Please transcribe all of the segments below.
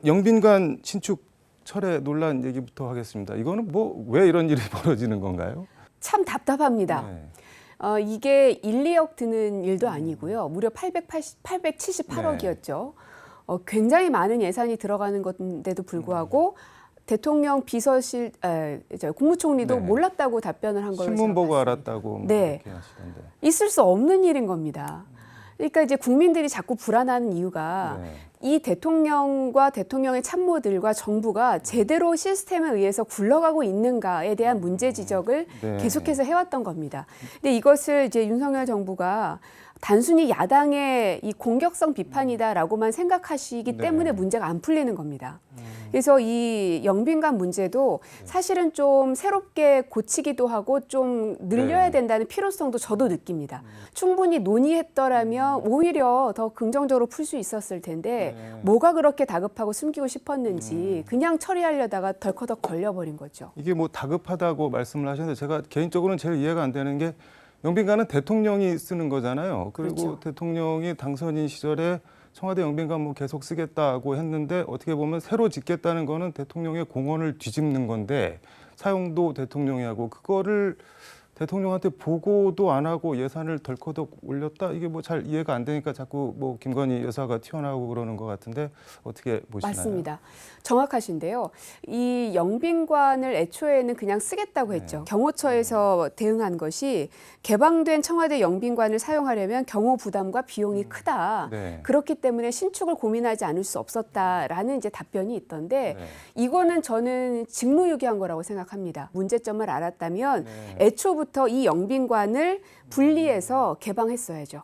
영빈관 신축 철회 논란 얘기부터 하겠습니다. 이거는 뭐 왜 이런 일이 벌어지는 건가요? 참 답답합니다. 네. 이게 1, 2억 드는 일도 아니고요. 무려 878억이었죠. 굉장히 많은 예산이 들어가는 건데도 불구하고 대통령 비서실, 국무총리도 네. 몰랐다고 답변을 한 걸로 신문 보고 봤습니다. 알았다고 뭐 네. 그렇게 하시던데. 있을 수 없는 일인 겁니다. 그러니까 이제 국민들이 자꾸 불안하는 이유가 네. 이 대통령과 대통령의 참모들과 정부가 제대로 시스템에 의해서 굴러가고 있는가에 대한 문제 지적을 네. 계속해서 해왔던 겁니다. 근데 이것을 이제 윤석열 정부가 단순히 야당의 이 공격성 비판이다라고만 생각하시기 네. 때문에 문제가 안 풀리는 겁니다. 그래서 이 영빈관 문제도 사실은 좀 새롭게 고치기도 하고 좀 늘려야 네. 된다는 필요성도 저도 느낍니다. 충분히 논의했더라면 오히려 더 긍정적으로 풀 수 있었을 텐데 네. 뭐가 그렇게 다급하고 숨기고 싶었는지 그냥 처리하려다가 덜커덕 걸려버린 거죠. 이게 뭐 다급하다고 말씀을 하셨는데 제가 개인적으로는 제일 이해가 안 되는 게 영빈관은 대통령이 쓰는 거잖아요. 그리고 그렇죠. 대통령이 당선인 시절에 청와대 영빈관 뭐 계속 쓰겠다고 했는데 어떻게 보면 새로 짓겠다는 거는 대통령의 공언을 뒤집는 건데 사용도 대통령이 하고 그거를 대통령한테 보고도 안 하고 예산을 덜커덕 올렸다? 이게 뭐 잘 이해가 안 되니까 자꾸 뭐 김건희 여사가 튀어나오고 그러는 것 같은데 어떻게 보시나요? 맞습니다. 정확하신데요. 이 영빈관을 애초에는 그냥 쓰겠다고 했죠. 경호처에서 대응한 것이 개방된 청와대 영빈관을 사용하려면 경호 부담과 비용이 크다. 네. 그렇기 때문에 신축을 고민하지 않을 수 없었다라는 이제 답변이 있던데 네. 이거는 저는 직무유기한 거라고 생각합니다. 문제점을 알았다면 네. 애초부터 이 영빈관을 분리해서 개방했어야죠.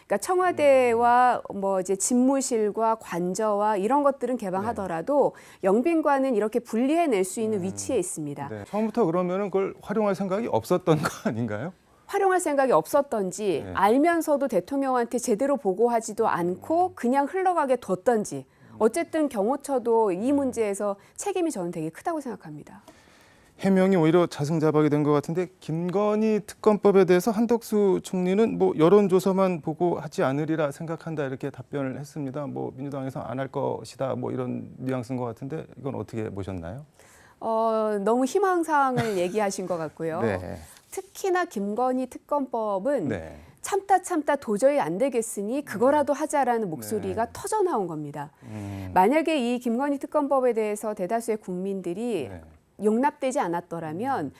그러니까 청와대와 뭐 이제 집무실과 관저와 이런 것들은 개방하더라도 영빈관은 이렇게 분리해낼 수 있는 위치에 있습니다. 네. 처음부터 그러면은 그걸 활용할 생각이 없었던 거 아닌가요? 활용할 생각이 없었던지 네. 알면서도 대통령한테 제대로 보고하지도 않고 그냥 흘러가게 뒀던지 어쨌든 경호처도 이 문제에서 책임이 저는 되게 크다고 생각합니다. 해명이 오히려 자승자박이 된 것 같은데 김건희 특검법에 대해서 한덕수 총리는 뭐 여론조사만 보고 하지 않으리라 생각한다 이렇게 답변을 했습니다. 뭐 민주당에서 안 할 것이다 뭐 이런 뉘앙스인 것 같은데 이건 어떻게 보셨나요? 너무 희망사항을 얘기하신 것 같고요. 네. 특히나 김건희 특검법은 네. 참다 도저히 안 되겠으니 그거라도 하자라는 목소리가 네. 터져 나온 겁니다. 만약에 이 김건희 특검법에 대해서 대다수의 국민들이 네. 용납되지 않았더라면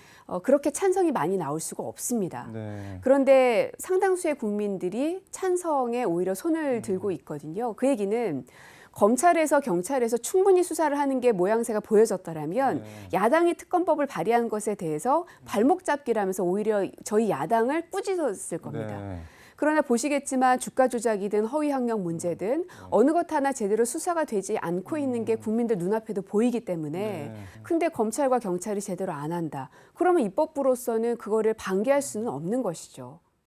그렇게 찬성이 많이 나올 수가 없습니다. 네. 그런데 상당수의 국민들이 찬성에 오히려 손을 들고 있거든요. 그 얘기는 검찰에서 경찰에서 충분히 수사를 하는 게 모양새가 보여졌더라면 네. 야당이 특검법을 발의한 것에 대해서 발목 잡기라면서 오히려 저희 야당을 꾸짖었을 겁니다. 네. 그러나 보시겠지만 주가 조작이든 허위 학력 문제든 어느 것 하나 제대로 수사가 되지 않고 있는 게 국민들 눈앞에도 보이기 때문에 네. 근데 검찰과 경찰이 제대로 안 한다. 그러면 입법부로서는 그거를 방기할 수는 없는 것이죠.